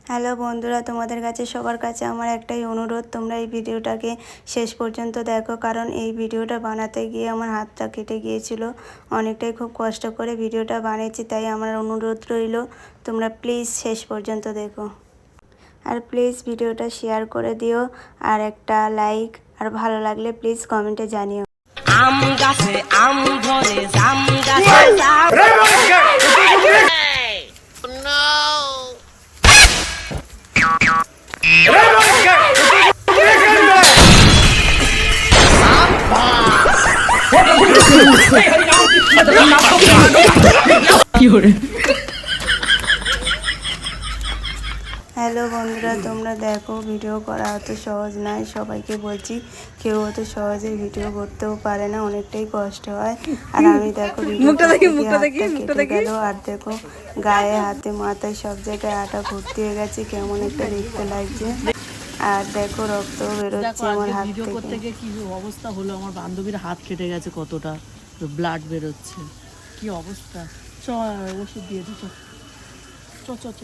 Hello বন্ধুরা, তোমাদের কাছে সবার কাছে আমার একটাই অনুরোধ, তোমরা এই ভিডিওটাকে শেষ পর্যন্ত দেখো, কারণ এই ভিডিওটা বানাতে গিয়ে আমার হাতটা কেটে গিয়েছিল। অনেকটাই খুব কষ্ট করে ভিডিওটা বানিয়েছি, তাই আমার অনুরোধ রইল তোমরা প্লিজ শেষ পর্যন্ত দেখো। আর প্লিজ ভিডিওটা শেয়ার করে দিও, আর একটা লাইক, আর ভালো লাগলে প্লিজ কমেন্টে জানিও। আম গাছে আম ধরে, জাম গাছে জাম। হ্যালো বন্ধুরা, তোমরা দেখো, ভিডিও করা অত সহজ নয়। সবাইকে বলছি, কেউ অত সহজে ভিডিও করতেও পারে না, অনেকটাই কষ্ট হয়। আর আমি দেখো ভিডিওটা কেটে গেল, আর দেখো গায়ে, হাতে, মাথায় সব জায়গায় আটা ভর্তি হয়ে গেছে, কেমন একটা দেখতে লাগছে। আর দেখো রক্ত বেরোচ্ছে আমার হাত ভিডিও থেকে। করতে গিয়ে কি অবস্থা হলো, আমার বান্ধবীর হাত কেটে গেছে, কতটা ব্লাড বেরোচ্ছে, কি অবস্থা। চ ওষুধ দিয়ে দিই, চ চ চ।